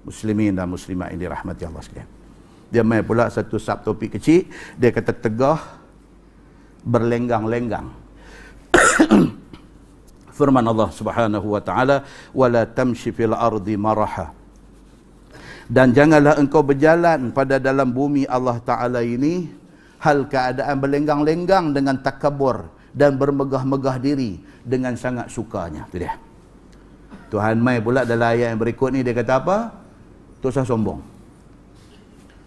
Muslimin dan muslimat yang dirahmati Allah sekalian. Dia main pula satu subtopik kecil, dia kata tegah berlenggang-lenggang. Firman Allah Subhanahu wa taala, "Wala tamshi fil ardi maraha." Dan janganlah engkau berjalan pada dalam bumi Allah Taala ini hal keadaan berlenggang-lenggang dengan takabur dan bermegah-megah diri dengan sangat sukanya. Itu dia. Tuhan mai pula dalam ayat yang berikut ni dia kata apa? Tak usah sombong.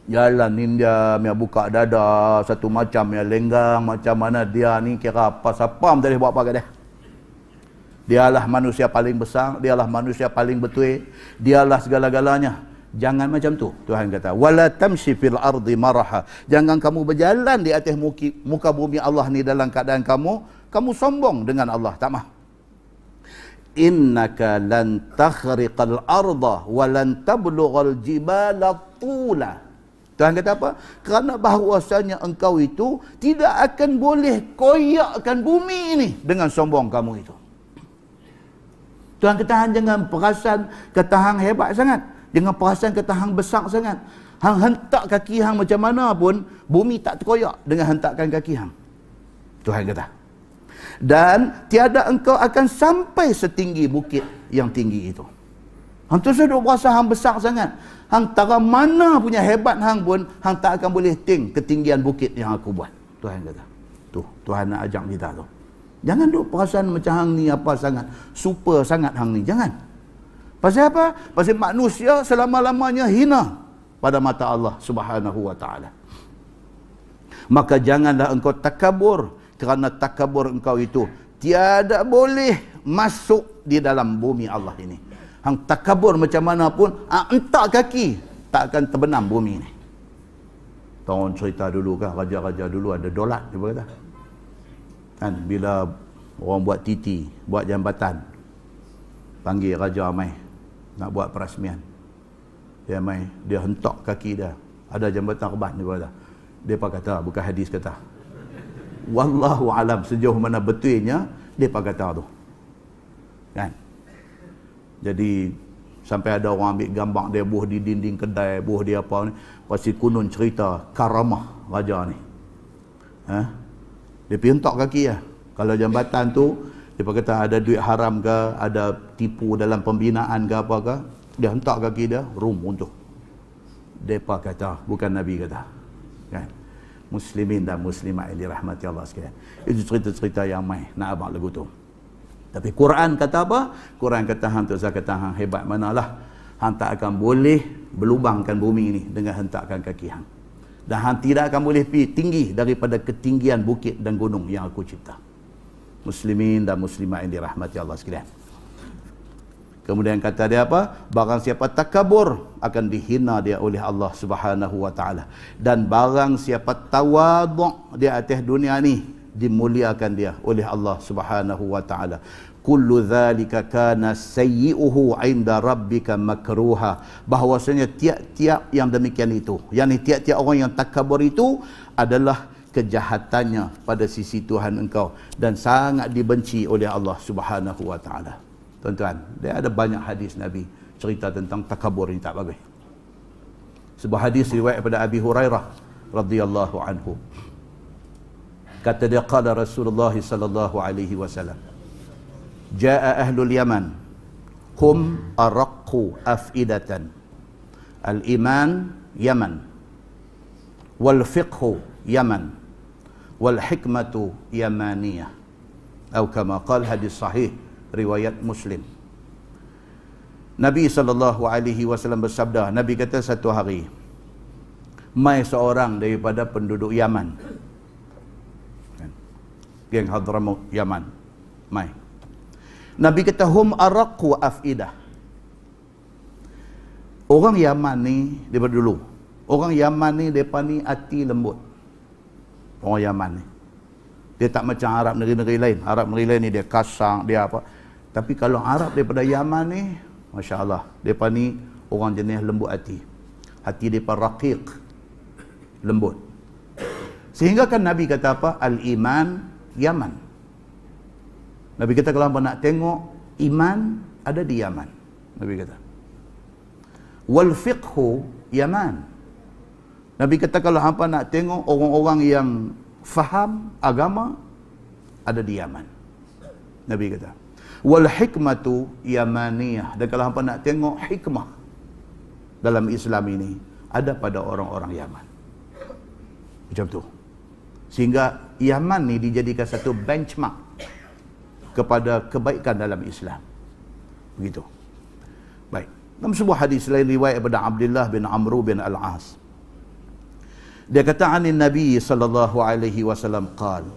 Jalan ni dia buka dada satu macam yang lenggang macam mana dia ni kira apa siapa tak boleh buat apa kat dia. Dialah manusia paling besar, dialah manusia paling betul, dialah segala-galanya. Jangan macam tu. Tuhan kata, wala tamshi fil ardi maraha. Jangan kamu berjalan di atas muka bumi Allah ni dalam keadaan kamu sombong dengan Allah. Tak mah. Innaka lan takhriqal arda wa lan tablughal jibala tula. Tuhan kata apa? Kerana bahawasanya engkau itu tidak akan boleh koyakkan bumi ini dengan sombong kamu itu. Tuhan kata hang jangan perasan kata hang hebat sangat. Jangan perasan kata hang besar sangat. Hang hentak kaki hang macam mana pun, bumi tak terkoyak dengan hentakan kaki hang. Tuhan kata. Dan tiada engkau akan sampai setinggi bukit yang tinggi itu. Hang tu sudah berasa hang besar sangat. Hang tara mana punya hebat hang pun, hang tak akan boleh ketinggian bukit yang aku buat. Tuhan kata. Tu, Tuhan nak ajak kita tu. Jangan duk perasan macam hang ni apa sangat, super sangat hang ni. Jangan. Pasal apa? Pasal manusia selama-lamanya hina pada mata Allah Subhanahu wa taala. Maka janganlah engkau takabur, kerana takabur engkau itu tiada boleh masuk di dalam bumi Allah ini. Hang takabur macam mana pun, entak kaki tak akan terbenam bumi ni. Tahun cerita dulu kan, raja-raja dulu ada dolat dia kata. Kan bila orang buat titi, buat jambatan, panggil raja mai nak buat perasmian. Dia mai, dia hentak kaki dia. Ada jambatan rebat dia kata. Depa kata, bukan hadis kata. Wallahu alam sejauh mana betulnya depa kata tu. Kan? Jadi sampai ada orang ambil gambar dia buh di dinding kedai, buh dia apa ni, pasti kunun cerita karamah raja ni. Ha? Dia pergi hentak kaki lah. Kalau jambatan tu dia kata ada duit haram ke, ada tipu dalam pembinaan ke apa ke, dia hentak kaki dia, runtuh. Depa kata, bukan Nabi kata. Kan? Muslimin dan muslimat yang dirahmati Allah sekalian. Itu cerita-cerita yang mai nak abang lagu tu. Tapi Quran kata apa? Quran kata hang tu saya kata hang hebat manalah. Hang tak akan boleh berlubangkan bumi ini dengan hentakan kaki hang. Dan hang tidak akan boleh pergi tinggi daripada ketinggian bukit dan gunung yang aku cipta. Muslimin dan muslimat yang dirahmati Allah sekalian. Kemudian kata dia apa? Barang siapa takabur akan dihina dia oleh Allah Subhanahu wa taala. Dan barang siapa tawaduk di atas dunia ni dimuliakan dia oleh Allah Subhanahu wa taala. Kullu dzalika kana sayyi'uhu 'inda rabbika makruha. Bahwasanya tiap-tiap yang demikian itu, yakni tiap-tiap orang yang takabur itu adalah kejahatannya pada sisi Tuhan engkau dan sangat dibenci oleh Allah Subhanahu wa taala. Tuan-tuan, dia ada banyak hadis Nabi cerita tentang takabur ini tak bagus. Sebuah hadis riwayat daripada Abi Hurairah radhiyallahu anhu. Kata dia, qala Rasulullah sallallahu alaihi wasallam, jaa ahlul Yaman hum araqqu afidatan. Al-iman Yaman, wal fiqhu Yaman, wal hikmatu Yamaniyah. Atau kama qala, hadis sahih riwayat Muslim. Nabi sallallahu alaihi wasallam bersabda, Nabi kata satu hari mai seorang daripada penduduk Yaman, geng Hadramaut Yaman, mai. Nabi kata hum araqqu afidah. Orang Yaman ni daripada dulu, orang Yaman ni depa ni hati lembut. Orang Yaman ni dia tak macam Arab negeri-negeri lain. Arab negeri lain ni dia kasar, dia apa. Tapi kalau Arab daripada Yaman ni, Masya Allah, mereka ni orang jenis lembut hati. Hati mereka raqiq, lembut. Sehingga kan Nabi kata apa? Al-iman Yaman. Nabi kata kalau nak tengok iman ada di Yaman. Nabi kata. Wal fiqhu Yaman. Nabi kata kalau hampa nak tengok orang-orang yang faham agama, ada di Yaman. Nabi kata. Wal hikmatu Yamaniyah. Dan kalau hampa nak tengok hikmah dalam Islam ini, ada pada orang-orang Yaman. Macam tu. Sehingga Yaman ni dijadikan satu benchmark kepada kebaikan dalam Islam. Begitu. Baik. Dalam sebuah hadis lain riwayat daripada Abdullah bin Amr bin Al-As. Dia kata anin Nabi sallallahu alaihi wasallam qala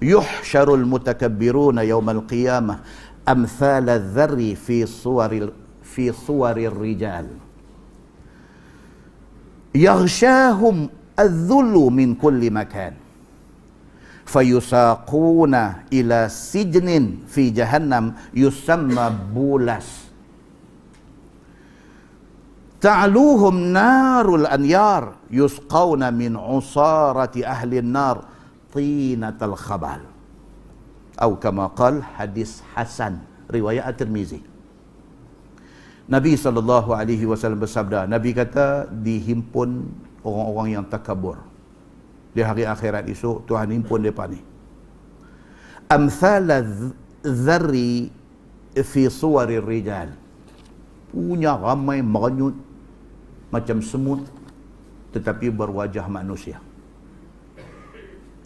yuhsyarul mutakabbiruna yaumal qiyamah amthal adh-dharri fi suwarir rijal yaghshahum adh-dhullu min kulli makan fayusaquna ila sijnin fi jahannam yusamma bulas ta'luhum narul anyar yusqawna min usarati ahli nar tinatal khabal. Atau kama qal, hadis hasan riwayat At-Tirmizi. Nabi SAW bersabda, Nabi kata dihimpun orang-orang yang takabur di hari akhirat esok. Tuhan himpun mereka ni amthala dharri fi suwarir rijal, punya ramai merenyut macam semut tetapi berwajah manusia.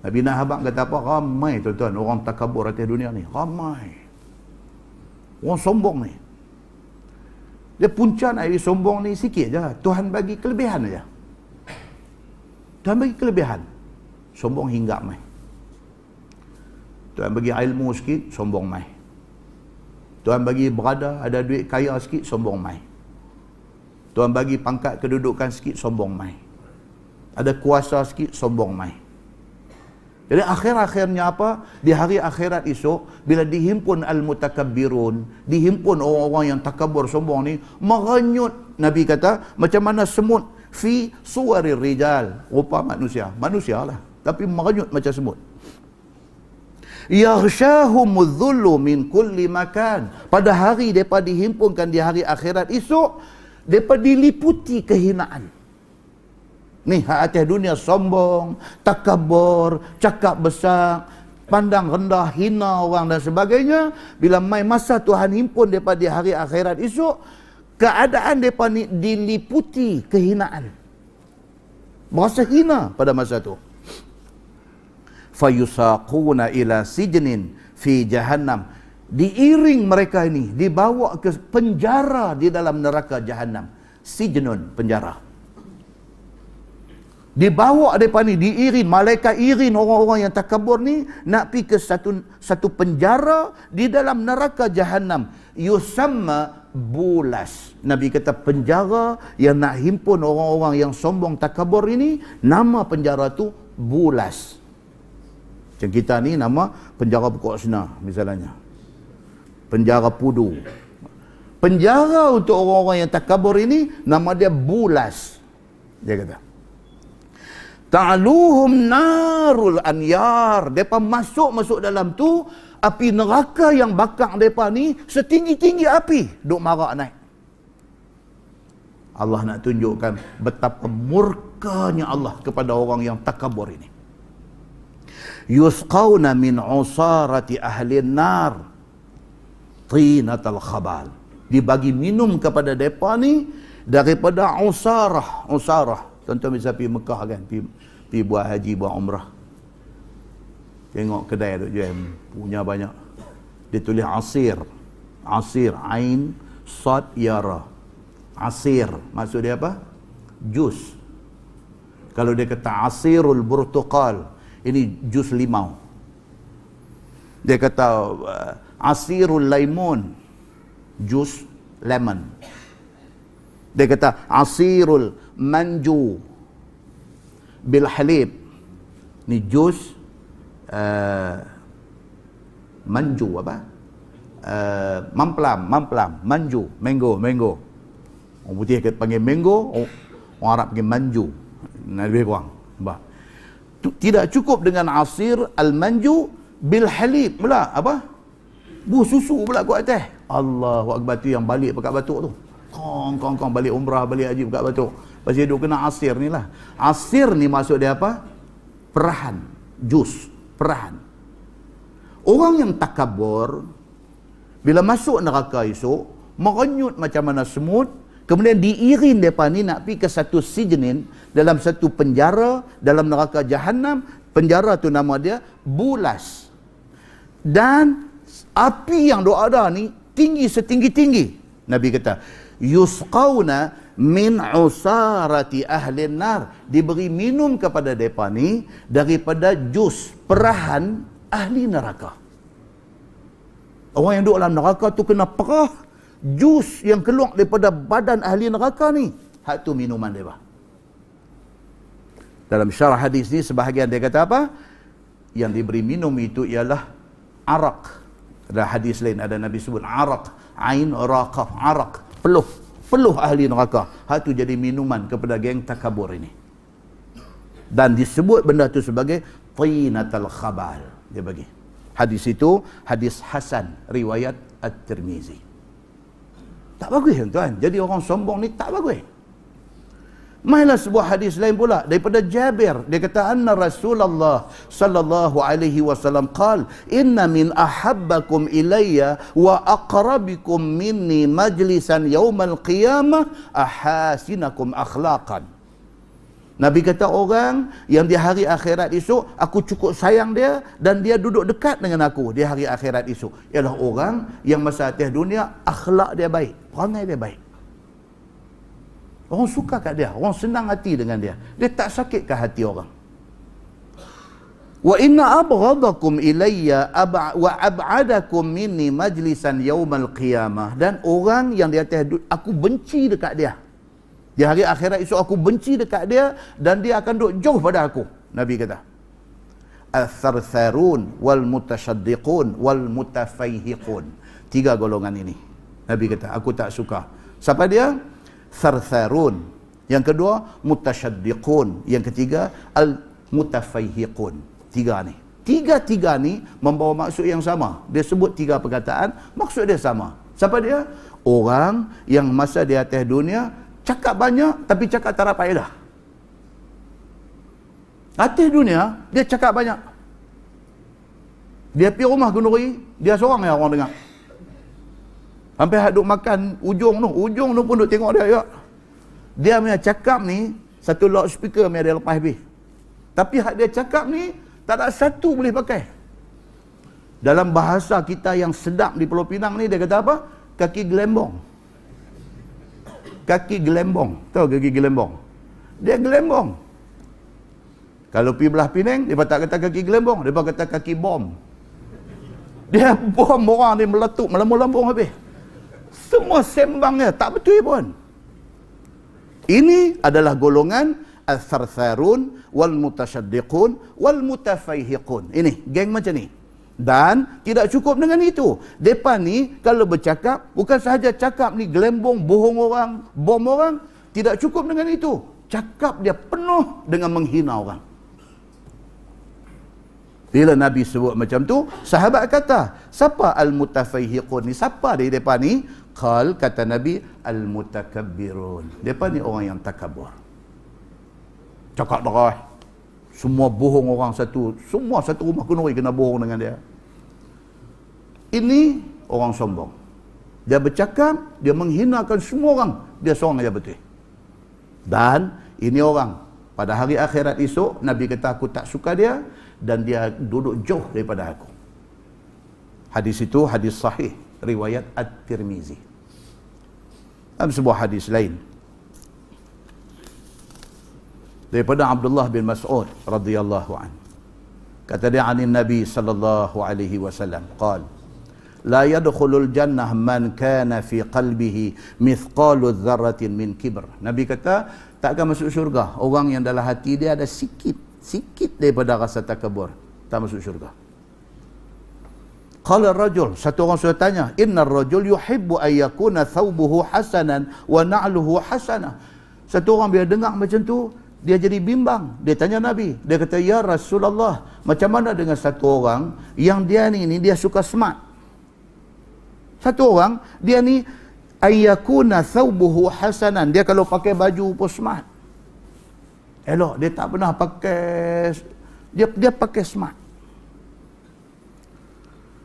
Nabi Nahabak kata apa? Ramai tuan-tuan orang takabur atas dunia ni, ramai orang sombong ni. Dia punca nak sombong ni sikit je, Tuhan bagi kelebihan aja. Tuhan bagi kelebihan, sombong hinggap mai. Tuhan bagi ilmu sikit, sombong mai. Tuhan bagi berada, ada duit kaya sikit, sombong mai. Tuhan bagi pangkat kedudukan sikit, sombong mai. Ada kuasa sikit, sombong mai. Jadi akhir-akhirnya apa? Di hari akhirat esok, bila dihimpun al-mutakabbirun, dihimpun orang-orang yang takabur sombong ni, merenyut, Nabi kata, macam mana semut fi suwarir rijal, rupa manusia. Manusia lah, tapi merenyut macam semut. Yaghshahumudz dhullu min kulli makan. Pada hari mereka dihimpunkan di hari akhirat esok, mereka diliputi kehinaan. Ni hak atas dunia sombong, takabur, cakap besar, pandang rendah, hina orang dan sebagainya. Bila mai masa Tuhan himpun mereka di hari akhirat esok, keadaan mereka ni diliputi kehinaan. Merasa hina pada masa tu. Fayusaquna ila sijnin fi jahannam. Diiring mereka ini, dibawa ke penjara di dalam neraka Jahannam. Sijnun, penjara. Dibawa mereka ni, diiring, malaikat iring orang-orang yang takabur ni, nak pergi ke satu penjara di dalam neraka Jahannam. Yusamma bulas. Nabi kata penjara yang nak himpun orang-orang yang sombong takabur ini, nama penjara tu bulas. Macam kita ni nama penjara Pokok Sena misalnya. Penjara Pudu. Penjara untuk orang-orang yang takabur ini, nama dia bulas. Dia kata. Ta'luhum narul anyar. Mereka masuk dalam tu, api neraka yang bakar mereka ni, setinggi-tinggi api, duk marak naik. Allah nak tunjukkan betapa murkanya Allah kepada orang yang takabur ini. Yusqawna min usarati ahli nar tinatal khabal. Dibagi minum kepada mereka ni daripada usarah. Usarah, tuan-tuan bisa pergi Mekah kan, pergi buat haji, buat umrah, tengok kedai tu jual, punya banyak. Dia tulis asir. Asir, ain sad yara. Asir maksud dia apa? Jus. Kalau dia kata asirul burtuqal, ini jus limau. Dia kata asirul laimun, jus lemon. Dia kata asirul manju bil halib, ni jus manju apa? Mamplam, manju, mango. Orang putih panggil mango, orang Arab panggil manju. Lebih kurang. Tidak cukup dengan asir al-manju bil halib pula, apa? Buah susu pula kuat atas. Allahu akbar, tu yang balik pekat batuk tu. Kong balik umrah, balik haji buka batu. Lepas dia duduk kena asir ni lah. Asir ni maksud dia apa? Perahan. Jus. Perahan. Orang yang takabur, bila masuk neraka esok, merenyut macam mana semut, kemudian diirin mereka ni nak pergi ke satu sijnin, dalam satu penjara, dalam neraka Jahannam. Penjara tu nama dia Bulas. Dan api yang ada ni tinggi setinggi-tinggi. Nabi kata, yusqauna min usarati ahli nar, diberi minum kepada mereka ni daripada jus perahan ahli neraka. Orang yang duduk dalam neraka tu kena perah jus yang keluar daripada badan ahli neraka ni. Hak tu minuman dia. Dalam syarah hadis ni sebahagian dia kata apa? Yang diberi minum itu ialah arak. Ada hadis lain ada Nabi sebut arak, ain raqaf, arak, peluh ahli neraka. Hak tu jadi minuman kepada geng takabur ini. Dan disebut benda tu sebagai tinatul khabal. Dia bagi. Hadis itu hadis hasan riwayat At-Tirmizi. Tak bagus tuan. Jadi orang sombong ni tak bagus. Mainlah sebuah hadis lain pula daripada Jabir. Dia kata anna Rasulullah sallallahu alaihi wasallam qala inna min ahabbakum ilayya wa aqrabikum minni majlisan yaumal qiyamah ahasinakum akhlaqan. Nabi kata orang yang di hari akhirat esok aku cukup sayang dia dan dia duduk dekat dengan aku di hari akhirat esok ialah orang yang masa atas dunia akhlak dia baik, perangai dia baik. Orang suka kat dia, orang senang hati dengan dia. Dia tak sakit ke hati orang. Wa inna abghadakum ilayya wa ab'adakum minni majlisan yaumal qiyamah. Dan orang yang di atas aku benci dekat dia. Di hari akhirat esok aku benci dekat dia dan dia akan duduk jauh pada aku. Nabi kata. Al-thartharun wal mutashaddiqun wal mutafayhiqun. 3 golongan ini. Nabi kata, aku tak suka. Siapa dia? Thartharun. Yang kedua, mutashaddiqun. Yang ketiga, al-mutafayhiqun. 3 ni. Tiga-tiga ni membawa maksud yang sama. Dia sebut 3 perkataan, maksud dia sama. Siapa dia? Orang yang masa di atas dunia, cakap banyak, tapi cakap tak ada faedah. Atas dunia, dia cakap banyak. Dia pergi rumah kenduri, dia seorang yang orang dengar. Sampai hak duk makan ujung tu pun duk tengok dia. Ya. Dia punya cakap ni, satu loudspeaker punya dia lepas habis. Tapi hak dia cakap ni, tak ada satu boleh pakai. Dalam bahasa kita yang sedap di Pulau Pinang ni, dia kata apa? Kaki gelembong. Kaki gelembong. Tahu kaki gelembong? Dia gelembong. Kalau pergi belah Penang, dia tak kata kaki gelembong, dia kata kaki bom. Dia bom orang ni meletup, melambung-lambung habis. Semua sembangnya tak betul pun. Ini adalah golongan al-thartharun wal mutashaddiqun wal mutafayhiqun. Ini geng macam ni. Dan tidak cukup dengan itu. Depa ni kalau bercakap bukan sahaja cakap ni gelembung, bohong orang, bom orang, tidak cukup dengan itu. Cakap dia penuh dengan menghina orang. Bila Nabi sebut macam tu, sahabat kata, siapa al-mutafayhiqun ni? Siapa dia depa ni? Qal, kata Nabi, al-mutakabbirun. Depa ni orang yang takabur. Cakap darah. Semua bohong orang satu. Semua satu rumah kenduri kena bohong dengan dia. Ini orang sombong. Dia bercakap, dia menghinakan semua orang. Dia seorang aja betul. Dan ini orang. Pada hari akhirat esok, Nabi kata aku tak suka dia. Dan dia duduk jauh daripada aku. Hadis itu hadis sahih. Riwayat At-Tirmizi. Dalam sebuah hadis lain. Daripada Abdullah bin Mas'ud radhiyallahu anhu. Kata dia anin Nabi sallallahu alaihi wasallam qala la yadkhulul jannah man kana fi qalbihi mithqalu dzarratin min kibr. Nabi kata tak akan masuk syurga orang yang dalam hati dia ada sikit daripada rasa takabur, tak masuk syurga. Qala ar-rajul, satu orang sudah tanya, innar rajul yuhibbu ay yakuna thawbuhu hasanan wa na'luhu hasanah. Satu orang bila dengar macam tu, dia jadi bimbang. Dia tanya Nabi. Dia kata, ya Rasulullah, macam mana dengan satu orang yang dia ni dia suka smart. Satu orang, dia ni ayyakuna thawbuhu hasanan. Dia kalau pakai baju pun smart. Elok, dia tak pernah pakai, dia pakai smart.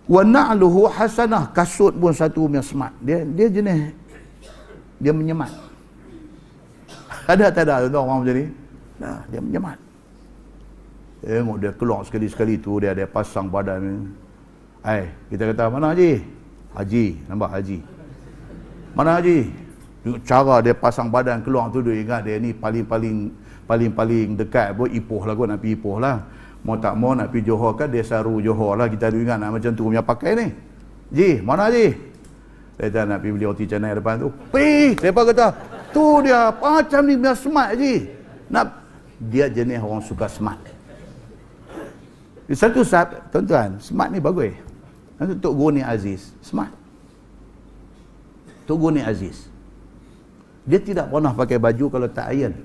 Wa na'luhu hasanah, kasut pun satu punya smart. Dia jenis, dia menyemat. Ada tak ada tuan orang macam ni? Nah, dia menyemat. Tengok dia keluar sekali-sekali tu, dia pasang badan ni. Kita kata, mana Haji? Haji, nampak Haji. Mana Haji? Cara dia pasang badan keluar tu, dia ingat dia ni paling dekat pun Ipoh lah kot, nak pergi Ipoh lah. Mau tak mau nak pergi Johor kan, dia saru Johor lah. Kita ada ingat nak macam tu punya pakai ni. Ji, mana Ji? Dia kata nak pergi beli roti canai depan tu. Mereka kata, tu dia macam ni punya smart Ji. Dia jenis orang suka smart. Satu saat, tuan-tuan, smart ni bagus. Tok Guni Aziz, smart. Tok Guni Aziz, dia tidak pernah pakai baju kalau tak iron.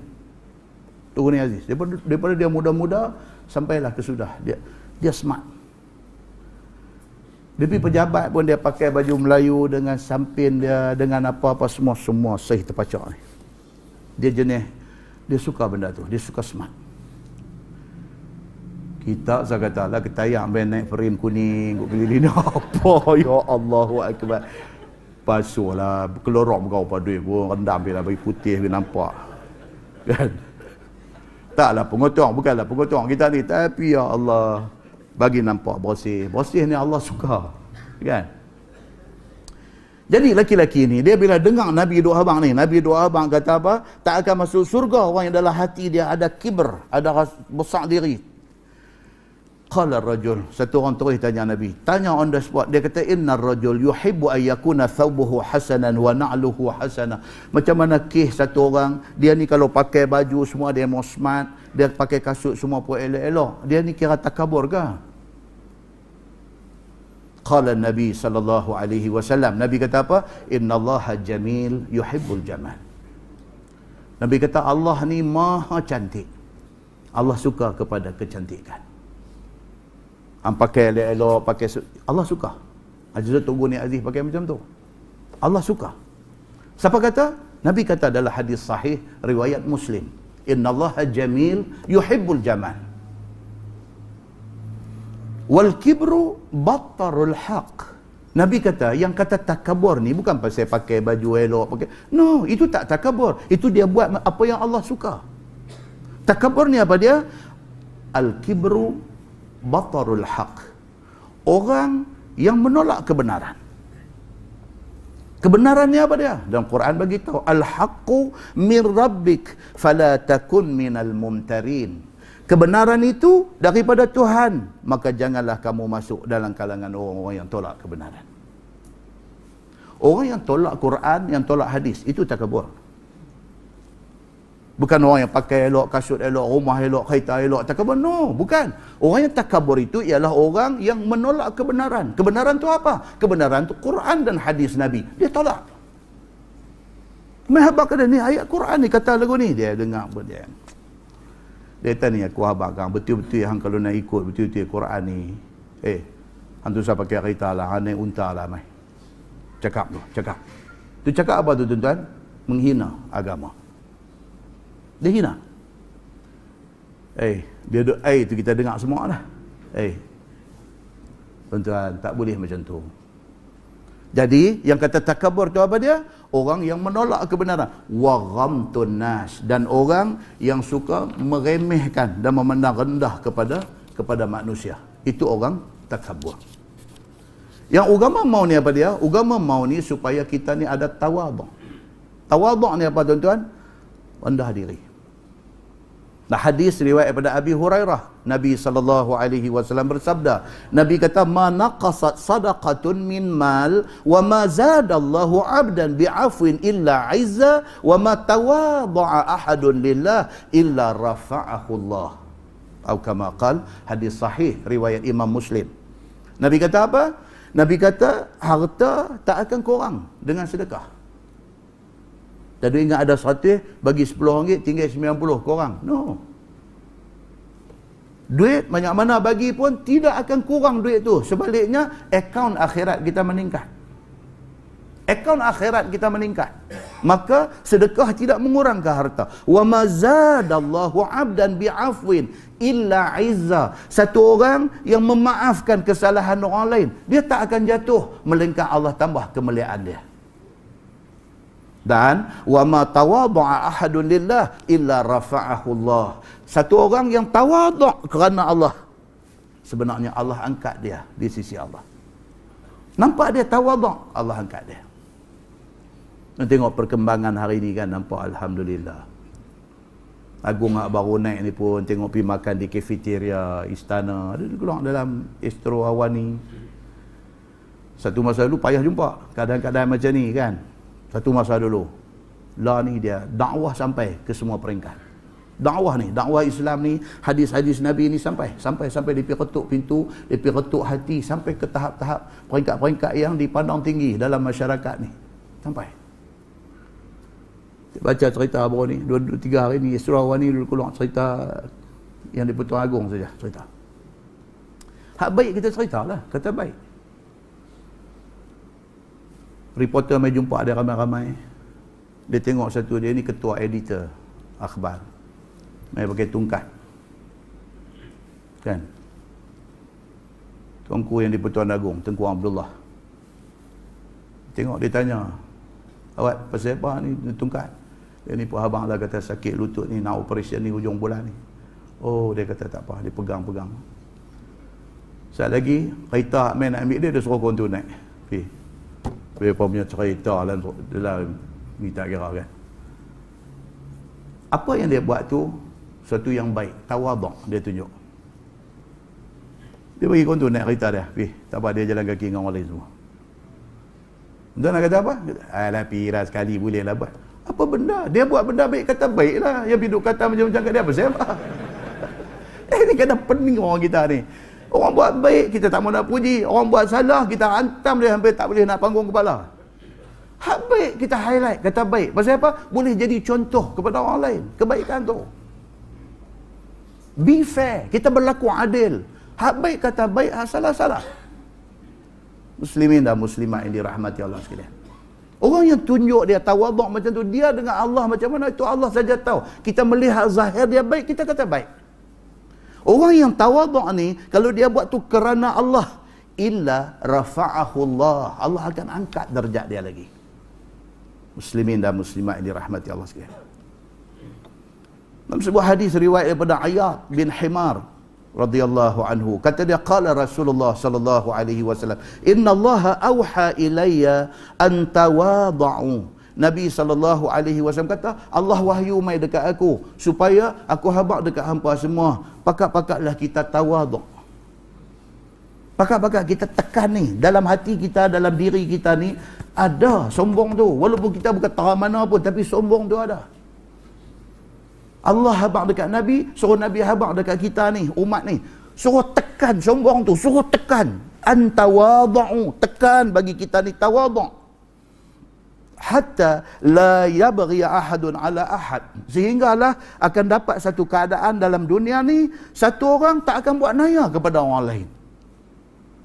Tok Guni Aziz, daripada dia muda-muda sampailah ke sudah, dia smart. Tapi pejabat pun dia pakai baju Melayu dengan sampin dia, dengan apa-apa semua sahih terpacak ni. Dia jenis, dia suka benda tu, dia suka smart. Kita saya kata lah ketayang naik frame kuning kau keliling apa ya Allahu akbar. Pasulah kelorok kau padui pun rendam bila bagi putih bila nampak. Kan? Taklah pengotong, bukanlah pengotong kita ni, tapi ya Allah bagi nampak bersih. Bersih ni Allah suka. Kan? Jadi laki-laki ni dia bila dengar Nabi doa abang ni, Nabi doa abang kata apa? Tak akan masuk surga orang yang dalam hati dia ada kibr, ada besar diri. Qala ar-rajul, satu orang terus tanya Nabi, tanya on the spot, dia kata innar rajul yuhibbu an yakuna thawbuhu hasanan wa na'luhu hasanah. Macam mana satu orang, dia ni kalau pakai baju semua dia mau smart, dia pakai kasut semua pun elok-elok, dia ni kira takabur ke? Qala Nabi sallallahu alaihi wasallam, Nabi kata apa? Innallaha jamil yuhibbul jamal. Nabi kata Allah ni maha cantik, Allah suka kepada kecantikan. Pakai elok-elok, pakai Allah suka. Aziz Tok Guni Aziz pakai macam tu, Allah suka. Siapa kata? Nabi kata dalam hadis sahih riwayat Muslim, innallaha jamil yuhibbul jamal wal kibru battarul haq. Nabi kata yang kata takabur ni bukan pasal pakai baju elok, pakai, no, itu tak takabur, itu dia buat apa yang Allah suka. Takabur ni apa dia? Al kibru batarul haq, orang yang menolak kebenaran. Kebenaran ni apa dia? Dalam Quran bagi tahu, al-haqqu min rabbik fala takun minal mumtarin. Kebenaran itu daripada Tuhan, maka janganlah kamu masuk dalam kalangan orang-orang yang tolak kebenaran. Orang yang tolak Quran, yang tolak hadis, itu takabur. Bukan orang yang pakai elok, kasut elok, rumah elok, kereta elok, takabur. No, bukan. Orang yang takabur itu ialah orang yang menolak kebenaran. Kebenaran tu apa? Kebenaran tu Quran dan hadis Nabi. Dia tolak. Mahabak kata ni ayat Quran ni kata lagu ni. Dia dengar pun dia. Dia kata ni aku habak kang betul-betul hang kalau nak ikut betul-betul Quran ni. Hang tu saya pakai kereta lah, hang naik unta lah mai. Cakap tu, cakap. Tu cakap apa tu tuan-tuan? Menghina agama. Dia hina. Dia tu kita dengar semua lah. Tuan-tuan, tak boleh macam tu. Jadi, yang kata takabur tu apa dia? Orang yang menolak kebenaran. Wa ghamtun nas. Dan orang yang suka meremehkan dan memandang rendah kepada manusia. Itu orang takabur. Yang agama mau ni apa dia? Agama mau ni supaya kita ni ada tawaduk. Tawaduk ni apa tuan-tuan? Rendah diri. Nah, hadis riwayat daripada Abi Hurairah, Nabi SAW bersabda, Nabi kata, ma naqasat sadaqatun min mal wa ma zadallahu 'abdan bi'afwin illa 'izza wa ma tawadha'a ahadun lillah illa rafa'ahu Allah. Atau kama qala, hadis sahih riwayat Imam Muslim. Nabi kata apa? Nabi kata harta tak akan kurang dengan sedekah. Tadi ingat ada 100 bagi RM10 tinggal 90 korang. No. Duit banyak mana bagi pun tidak akan kurang duit tu. Sebaliknya akaun akhirat kita meningkat. akaun akhirat kita meningkat. Maka sedekah tidak mengurangkan harta. Wa ma zadallahu 'abdan bi'afwin illa 'izza. Satu orang yang memaafkan kesalahan orang lain, dia tak akan jatuh melainkan Allah tambah kemuliaan dia. Dan wa ma tawadha'a ahadun lillah illa rafa'ahu Allah. Satu orang yang tawadhu' kerana Allah, sebenarnya Allah angkat dia di sisi Allah. Nampak dia tawadhu', Allah angkat dia. Tengok perkembangan hari ni kan, nampak alhamdulillah. Agung baru naik ni pun tengok pergi makan di kafeteria istana, ada keluar dalam Astro Awani. Satu masa dulu payah jumpa keadaan-keadaan macam ni kan. Satu masa dulu lah ni dia dakwah sampai ke semua peringkat. Dakwah ni, dakwah Islam ni, hadis-hadis Nabi ni sampai dia pergi ketuk pintu, dia pergi ketuk hati sampai ke tahap-tahap peringkat-peringkat yang dipandang tinggi dalam masyarakat ni. Sampai baca cerita baru ni 2-3 hari ni Astro Awani dulu keluar cerita yang di Pertuan Agong saja cerita. Hak baik kita ceritalah, kata baik. Reporter mai jumpa dia ramai-ramai. Dia tengok satu, dia ni ketua editor akhbar. Mai pakai tungkat. Kan? Tuanku yang di Pertuan Agong, Tengku Abdullah. Tengok dia tanya, "Awak pasal apa ni tungkat?" Dia ni pun abang dah kata sakit lutut ni, nak operasi ni hujung bulan ni. Oh, dia kata tak apa, dia pegang-pegang. Saat lagi kereta main nak ambil dia suruh kawan tu naik. Dia punya cerita dalam ni tak kira kan. Apa yang dia buat tu satu yang baik, tawaduk dia tunjuk. Dia bagi kawan tu naik kereta dia. Tak apa, dia jalan kaki dengan orang lain semua. Dia nak kata apa? Alah pirah sekali boleh lah buat. Apa benda? Dia buat benda baik, kata baik lah. Yang duduk kata macam-macam kat dia, apa siapa? Ini kena pening orang kita ni. Orang buat baik, kita tak mau nak puji. Orang buat salah, kita hantam dia hampir tak boleh nak panggung kepala. Hak baik, kita highlight, kata baik. Pasal apa? Boleh jadi contoh kepada orang lain. Kebaikan tu. Be fair. Kita berlaku adil. Hak baik, kata baik. Hak salah-salah. Muslimin dan muslimat yang dirahmati Allah sekalian. Orang yang tunjuk dia tawaduk macam tu, dia dengan Allah macam mana, itu Allah saja tahu. Kita melihat zahir dia baik, kita kata baik. Orang yang tawaduk ni, kalau dia buat tu kerana Allah, illa rafa'ahu Allah. Allah akan angkat darjat dia lagi. Muslimin dan muslimat yang dirahmati Allah sekalian. Dalam sebuah hadis riwayat daripada Ayyad bin Himar radhiyallahu anhu, kata dia, qala Rasulullah sallallahu alaihi wasallam, innallaha auha ilayya an tawadhu. Nabi sallallahu alaihi wasallam kata, Allah wahyu mai dekat aku supaya aku habaq dekat hangpa semua, pakat-pakatlah kita tawadhu. Pakat-pakat kita tekan ni dalam hati kita, dalam diri kita ni ada sombong tu, walaupun kita bukan tahu mana pun, tapi sombong tu ada. Allah habaq dekat Nabi, suruh Nabi habaq dekat kita ni, umat ni. Suruh tekan sombong tu, suruh tekan. Antawadhu, tekan bagi kita ni tawadhu. Hatta la yabghi ahadun ala ahad. Sehinggalah akan dapat satu keadaan dalam dunia ni, satu orang tak akan buat naya kepada orang lain.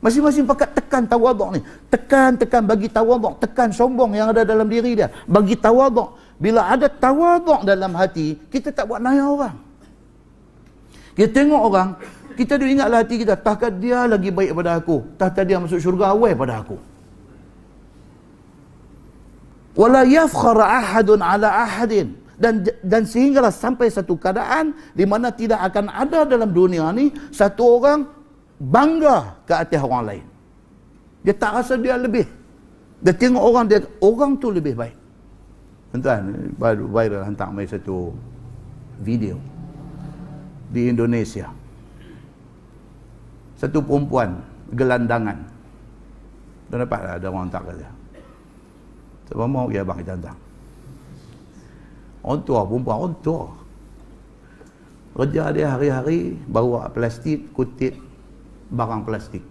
Masing-masing pakat tekan tawadhu ni. Tekan bagi tawadhu, tekan sombong yang ada dalam diri dia, bagi tawadhu. Bila ada tawaduk dalam hati, kita tak buat naya orang. Kita tengok orang, kita dia ingatlah hati kita, takkan dia lagi baik pada aku, takkan dia masuk syurga awal pada aku. Wala yafkhara ahadun ala ahadin. Dan sehinggalah sampai satu keadaan di mana tidak akan ada dalam dunia ni satu orang bangga ke atas orang lain. Dia tak rasa dia lebih. Dia tengok orang tu lebih baik. Tuan, baru viral hantar mai satu video di Indonesia. Satu perempuan gelandangan. Dan dapatlah ada orang hantar kata. Sebab mau ya bang kita hantar. Orang tua, perempuan orang tua. Kerja dia hari-hari bawa plastik, kutip barang plastik.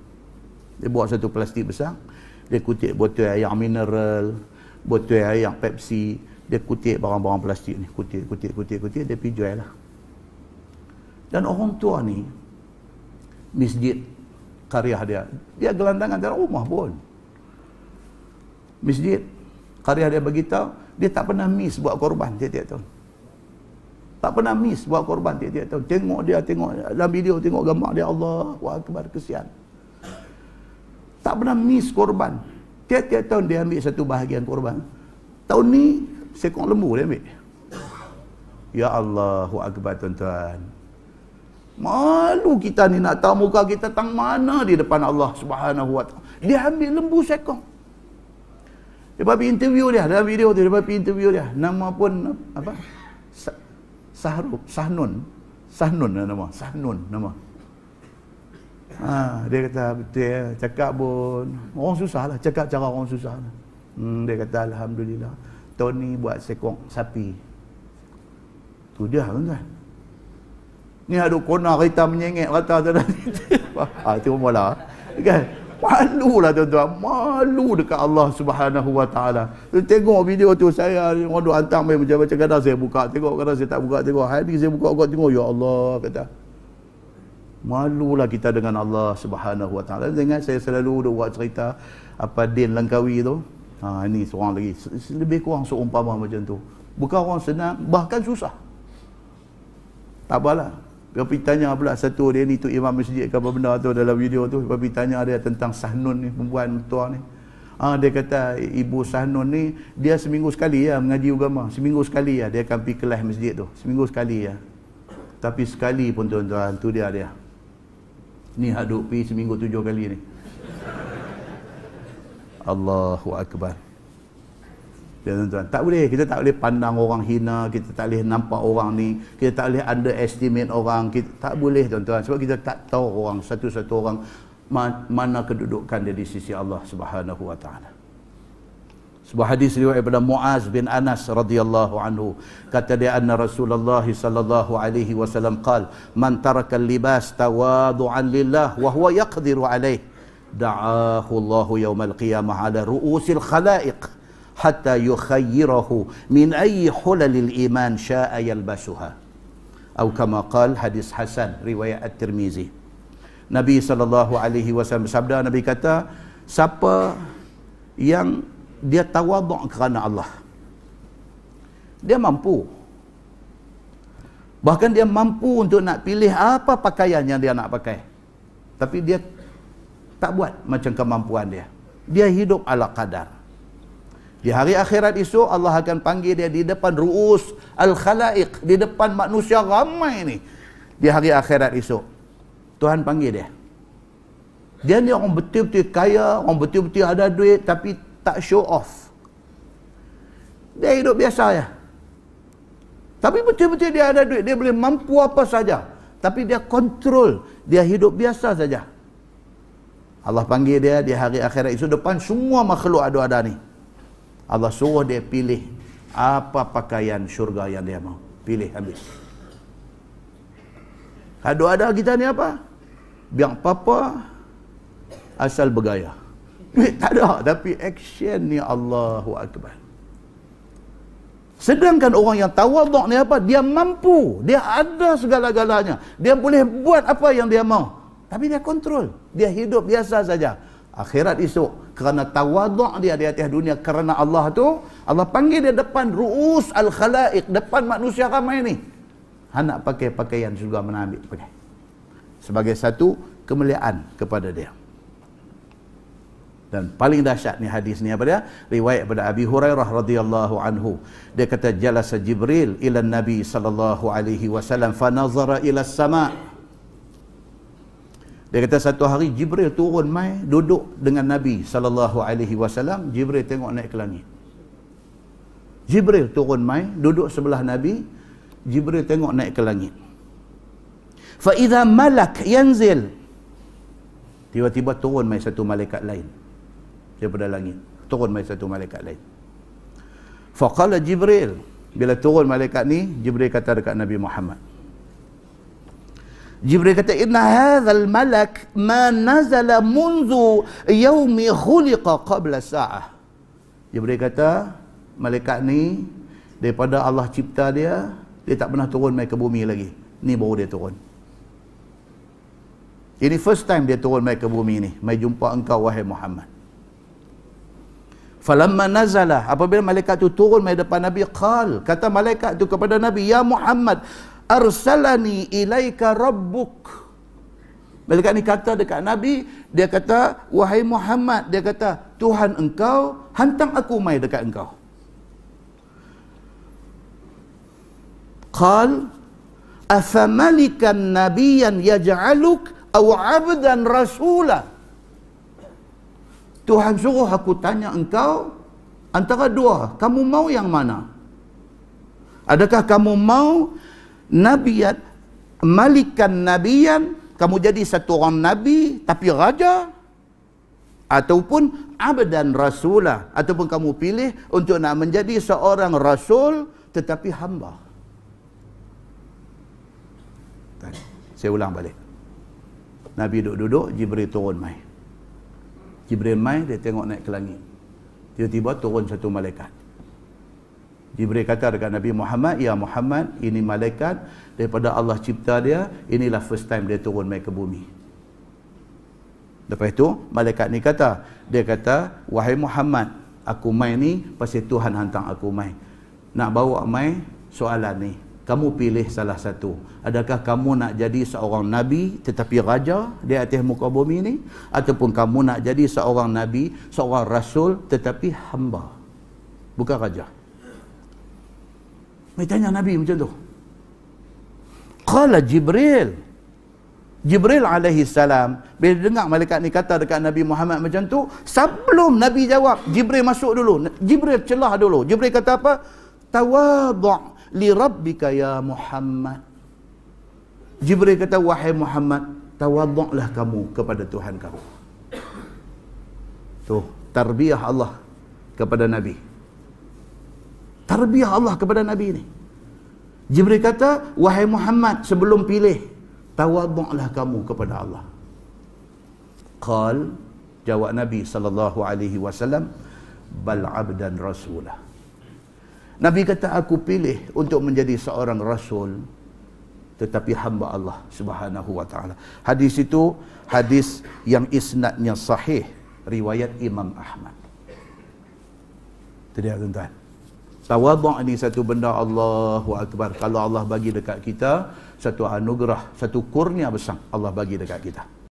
Dia bawa satu plastik besar, dia kutip botol air mineral, botol air Pepsi, dia kutip barang-barang plastik ni, kutip, dia pergi jual lah. Dan orang tua ni, masjid karya dia gelandangan dalam rumah pun. Masjid Qariah dia beritahu, dia tak pernah miss buat korban tiap-tiap tahun. Tak pernah miss buat korban tiap-tiap tahun. Tengok dia, tengok dalam video, tengok gambar dia, Allahu Akbar, kesian. Tak pernah miss korban. Tiap-tiap tahun dia ambil satu bahagian korban. Tahun ni, sekong lembu dia ambil. Ya Allahu Akbar, tuan-tuan. Malu kita ni nak tahu muka kita tang mana di depan Allah Subhanahu Wa Taala. Dia ambil lembu sekong. Dia pergi interview dia dalam video tu, dia pergi interview dia. Nama pun apa? Sahnun nama. Sahnun nama. Dia kata betul, cakap pun orang susah lah, cakap cara orang susah lah. Dia kata alhamdulillah tahun ni buat sekong sapi. Tu dia kan. Ni ada kona kereta menyengek kata tu dah. Itu mula kan. Malulah tuan-tuan, malu dekat Allah Subhanahu Wa Taala. Tengok video tu, saya orang duk hantar main macam kadang saya buka tengok, kadang saya tak buka tengok. Hari saya buka tengok, ya Allah, kata. Malulah kita dengan Allah Subhanahu Wa Taala. Dengan saya selalu duk buat cerita apa Din Langkawi tu. Ini seorang lagi lebih kurang seumpama macam tu. Bukan orang senang, bahkan susah. Tak apalah. Dia pergi tanya pula satu dia ni tu imam masjid ke apa benda tu dalam video tu. Dia pergi tanya dia tentang Sahnun ni, perempuan tua ni. Dia kata ibu Sahnun ni dia seminggu sekali ya mengaji agama. Seminggu sekali ya dia akan pergi kelas masjid tu. Seminggu sekali ya. Tapi sekali pun tuan-tuan, tu dia. Ni haduk pergi seminggu 7 kali ni. Allahu Akbar. Ya, tuan-tuan, tak boleh, kita tak boleh pandang orang hina, kita tak boleh nampak orang ni, kita tak boleh underestimate orang, kita tak boleh tuan-tuan, sebab kita tak tahu orang satu-satu orang mana kedudukan dia di sisi Allah Subhanahu Wa Taala. Sebuah hadis riwayat daripada Muaz bin Anas radhiyallahu anhu, kata dia anna Rasulullah sallallahu alaihi wasallam qala man taraka al-libas tawadu'an lillah wa huwa yaqdiru alaih da'ahu Allah yawmal qiyamah ala ru'usil khalaiq hatta yukhayyirahu min ayyi hulalil iman syaa yalbasuha. Atau kama qala, hadis hasan riwayat At-Tirmizi. Nabi sallallahu alaihi wasallam bersabda, Nabi kata, siapa yang dia tawaduk kerana Allah, dia mampu, bahkan dia mampu untuk nak pilih apa pakaian yang dia nak pakai, tapi dia tak buat macam kemampuan dia. Dia hidup ala qadar. Di hari akhirat esok Allah akan panggil dia di depan ru'us al-khalaiq, di depan manusia ramai ni. Di hari akhirat esok Tuhan panggil dia. Dia ni orang betul-betul kaya, orang betul-betul ada duit, tapi tak show off. Dia hidup biasa ya. Tapi betul-betul dia ada duit, dia boleh mampu apa saja, tapi dia kontrol, dia hidup biasa saja. Allah panggil dia di hari akhirat esok depan semua makhluk ada ni. Allah suruh dia pilih apa pakaian syurga yang dia mau. Pilih habis. Ada kita ni apa? Biar apa-apa asal bergaya. Duit tak ada, tapi action ni Allahu Akbar. Sedangkan orang yang tawaduk ni apa? Dia mampu, dia ada segala-galanya, dia boleh buat apa yang dia mau, tapi dia kontrol, dia hidup biasa saja. Akhirat esok, kerana tawaduk dia di atas dunia kerana Allah tu, Allah panggil dia depan ru'us al-khalaiq, depan manusia ramai ni. Nak pakai pakaian juga mana ambil pakai. Sebagai satu kemuliaan kepada dia. Dan paling dahsyat ni hadis ni apa dia? Riwayat daripada Abi Hurairah radhiyallahu anhu. Dia kata jalasa Jibril ila Nabi sallallahu alaihi wasallam fa nazara ila as-sama'. Dia kata satu hari Jibril turun mai duduk dengan Nabi sallallahu alaihi wasallam. Jibril tengok naik ke langit. Jibril turun mai duduk sebelah Nabi. Jibril tengok naik ke langit. Fa idza malak yanzil. Tiba-tiba turun mai satu malaikat lain daripada langit. Turun mai satu malaikat lain. Fa qala Jibril, bila turun malaikat ni, Jibril kata dekat Nabi Muhammad. Jibril kata, inna hadzal malak ma nazala munzu yaumi khuliqa qabla sa'ah. Jibril kata, malaikat ni daripada Allah cipta dia, dia tak pernah turun mai ke bumi lagi. Ni baru dia turun. Ini first time dia turun mai ke bumi ni, mai jumpa engkau wahai Muhammad. Falamma nazala, apabila malaikat itu turun mai depan Nabi, kata malaikat itu kepada Nabi, ya Muhammad, arsalani ilaika rabbuk. Malaikat ni kata dekat Nabi, dia kata, wahai Muhammad, dia kata, Tuhan engkau hantar aku mai dekat engkau. Qal afamalikan nabiyan yaj'aluk aw 'abdan rasula. Tuhan suruh aku tanya engkau antara dua, kamu mau yang mana? Adakah kamu mau nabiyan, malikan nabiyan, kamu jadi satu orang nabi tapi raja, ataupun abdan rasula, ataupun kamu pilih untuk nak menjadi seorang rasul tetapi hamba. Saya ulang balik. Nabi duduk-duduk, Jibril turun mai. Jibril mai, dia tengok naik ke langit. Tiba-tiba turun satu malaikat. Jibril kata dekat Nabi Muhammad, ya Muhammad, ini malaikat daripada Allah cipta dia, inilah first time dia turun mai ke bumi. Lepas itu, malaikat ni kata, dia kata, wahai Muhammad, aku mai ni pasal Tuhan hantar aku mai. Nak bawa mai soalan ni. Kamu pilih salah satu. Adakah kamu nak jadi seorang nabi tetapi raja di atas muka bumi ni, ataupun kamu nak jadi seorang nabi, seorang rasul tetapi hamba, bukan raja? Mereka tanya Nabi macam tu. Qala Jibril alaihi salam, bila dengar malaikat ni kata dekat Nabi Muhammad macam tu, sebelum Nabi jawab, Jibril masuk dulu. Jibril celah dulu. Jibril kata apa? Tawadhu' li rabbika ya Muhammad. Jibril kata, wahai Muhammad, tawadhu'lah kamu kepada Tuhan kamu. Tuh, tarbiyah Allah kepada Nabi. Tarbiyah Allah kepada Nabi ni. Jibril kata, wahai Muhammad, sebelum pilih, tawadhu'lah kamu kepada Allah. Qal, jawab Nabi sallallahu alaihi wasallam, bal abdan rasulah. Nabi kata, aku pilih untuk menjadi seorang rasul tetapi hamba Allah Subhanahu wa taala. Hadis itu hadis yang isnadnya sahih, riwayat Imam Ahmad. Itu dia tuan-tuan. Tawadhu' ni satu benda Allahu akbar. Kalau Allah bagi dekat kita satu anugerah, satu kurnia besar Allah bagi dekat kita.